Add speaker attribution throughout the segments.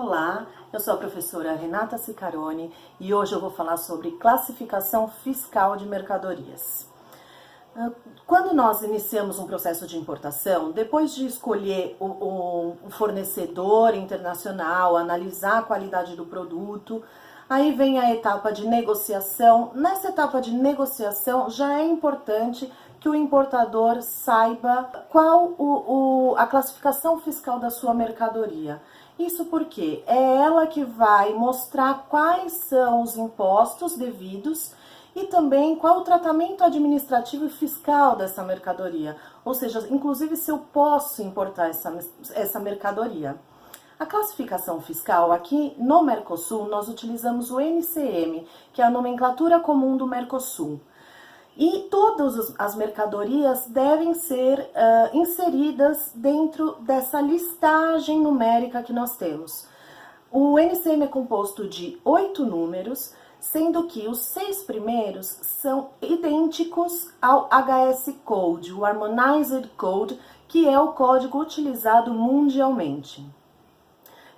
Speaker 1: Olá, eu sou a professora Renata Ciccarone e hoje eu vou falar sobre classificação fiscal de mercadorias. Quando nós iniciamos um processo de importação, depois de escolher o fornecedor internacional, analisar a qualidade do produto, aí vem a etapa de negociação. Nessa etapa de negociação já é importante que o importador saiba qual a classificação fiscal da sua mercadoria. Isso porque é ela que vai mostrar quais são os impostos devidos e também qual o tratamento administrativo e fiscal dessa mercadoria, ou seja, inclusive se eu posso importar essa mercadoria. A classificação fiscal aqui no Mercosul, nós utilizamos o NCM, que é a nomenclatura comum do Mercosul. E todas as mercadorias devem ser inseridas dentro dessa listagem numérica que nós temos. O NCM é composto de 8 números, sendo que os 6 primeiros são idênticos ao HS Code, o Harmonized Code, que é o código utilizado mundialmente.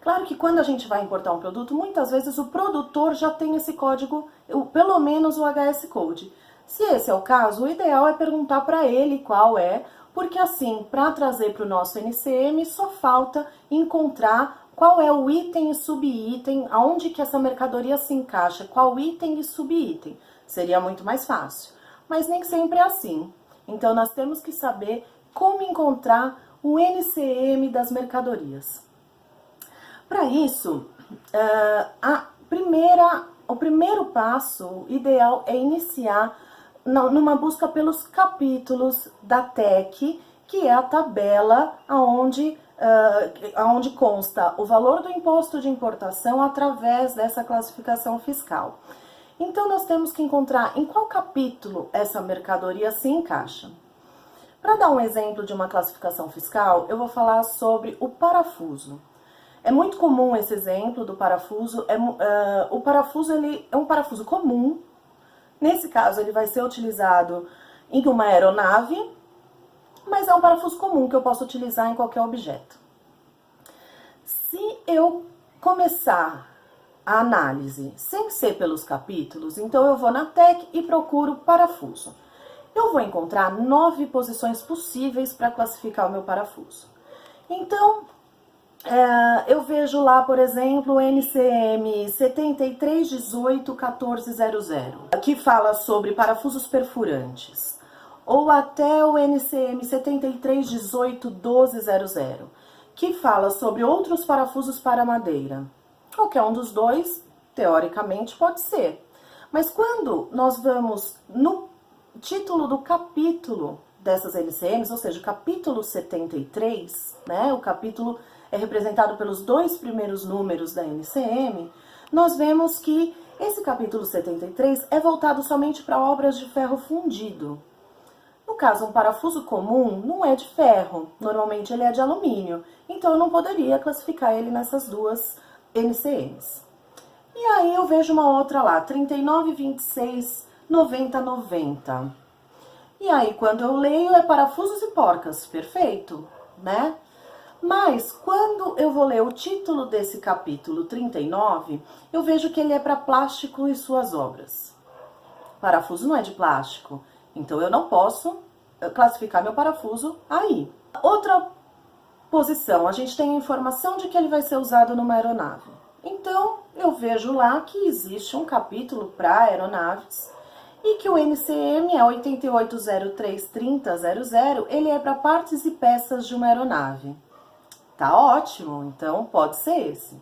Speaker 1: Claro que quando a gente vai importar um produto, muitas vezes o produtor já tem esse código, pelo menos o HS Code. Se esse é o caso, o ideal é perguntar para ele qual é, porque assim, para trazer para o nosso NCM, só falta encontrar qual é o item e subitem, aonde que essa mercadoria se encaixa, qual item e subitem. Seria muito mais fácil, mas nem sempre é assim. Então, nós temos que saber como encontrar o NCM das mercadorias. Para isso, o primeiro passo ideal é iniciar numa busca pelos capítulos da TEC, que é a tabela onde consta o valor do imposto de importação através dessa classificação fiscal. Então, nós temos que encontrar em qual capítulo essa mercadoria se encaixa. Para dar um exemplo de uma classificação fiscal, eu vou falar sobre o parafuso. É muito comum esse exemplo do parafuso. O parafuso ele é um parafuso comum. Nesse caso, ele vai ser utilizado em uma aeronave, mas é um parafuso comum que eu posso utilizar em qualquer objeto. Se eu começar a análise sem ser pelos capítulos, então eu vou na TEC e procuro parafuso. Eu vou encontrar 9 posições possíveis para classificar o meu parafuso. Então, eu vejo lá, por exemplo, o NCM 73181400, que fala sobre parafusos perfurantes, ou até o NCM 73181200, que fala sobre outros parafusos para madeira. Qualquer um dos dois, teoricamente, pode ser. Mas quando nós vamos no título do capítulo dessas NCMs, ou seja, o capítulo 73, né, o capítulo é representado pelos 2 primeiros números da NCM, nós vemos que esse capítulo 73 é voltado somente para obras de ferro fundido. No caso, um parafuso comum não é de ferro, normalmente ele é de alumínio, então eu não poderia classificar ele nessas 2 NCMs. E aí eu vejo uma outra lá, 39269090. E aí, quando eu leio, é parafusos e porcas, perfeito, né? Mas, quando eu vou ler o título desse capítulo 39, eu vejo que ele é para plástico e suas obras. Parafuso não é de plástico, então eu não posso classificar meu parafuso aí. Outra posição, a gente tem a informação de que ele vai ser usado numa aeronave. Então, eu vejo lá que existe um capítulo para aeronaves e que o NCM é 88033000, ele é para partes e peças de uma aeronave. Tá ótimo, então pode ser esse.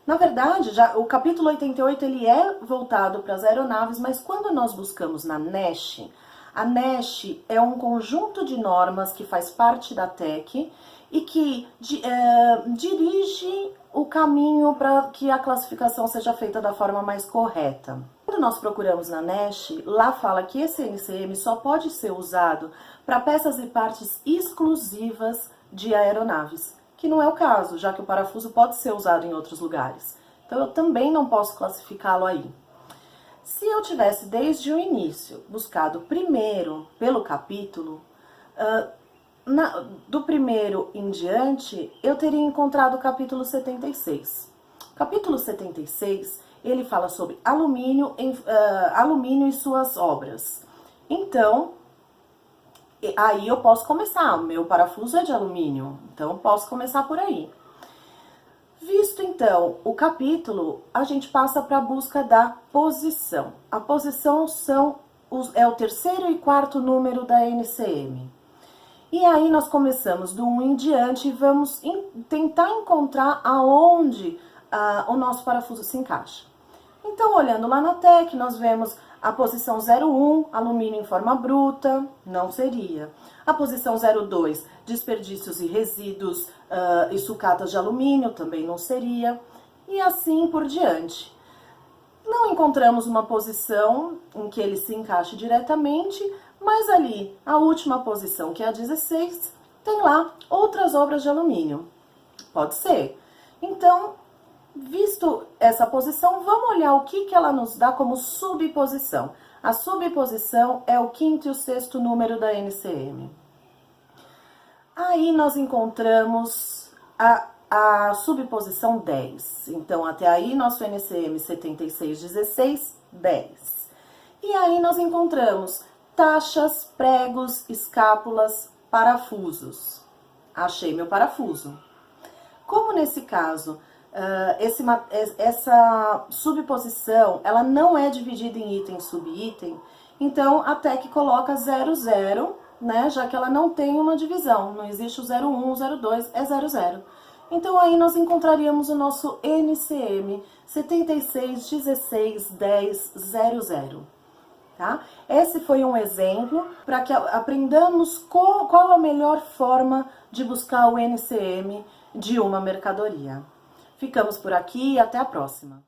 Speaker 1: Na verdade, o capítulo 88 ele é voltado para as aeronaves, mas quando nós buscamos na NESH, a NESH é um conjunto de normas que faz parte da TEC e que dirige o caminho para que a classificação seja feita da forma mais correta. Quando nós procuramos na NESH, lá fala que esse NCM só pode ser usado para peças e partes exclusivas de aeronaves, que não é o caso, já que o parafuso pode ser usado em outros lugares. Então, eu também não posso classificá-lo aí. Se eu tivesse, desde o início, buscado primeiro pelo capítulo, do primeiro em diante, eu teria encontrado o capítulo 76. Capítulo 76, ele fala sobre alumínio, alumínio e suas obras. Então, aí eu posso começar, meu parafuso é de alumínio, então eu posso começar por aí. Visto então o capítulo, a gente passa para a busca da posição. A posição é o terceiro e quarto número da NCM. E aí nós começamos do 1 em diante e vamos tentar encontrar aonde o nosso parafuso se encaixa. Então, olhando lá na TEC, nós vemos a posição 01, alumínio em forma bruta, não seria. A posição 02, desperdícios e resíduos e sucatas de alumínio, também não seria. E assim por diante. Não encontramos uma posição em que ele se encaixe diretamente, mas ali, a última posição, que é a 16, tem lá outras obras de alumínio. Pode ser. Então, visto essa posição, vamos olhar o que ela nos dá como subposição. A subposição é o quinto e o sexto número da NCM. Aí nós encontramos a subposição 10. Então, até aí, nosso NCM 7616, 10. E aí nós encontramos taxas, pregos, escápulas, parafusos. Achei meu parafuso. Como nesse caso, essa subposição, ela não é dividida em item e subitem, então a TEC coloca 00, né, já que ela não tem uma divisão, não existe o 01, o 02, é 00. Então aí nós encontraríamos o nosso NCM 76161000. Tá? Esse foi um exemplo para que aprendamos qual a melhor forma de buscar o NCM de uma mercadoria. Ficamos por aqui e até a próxima.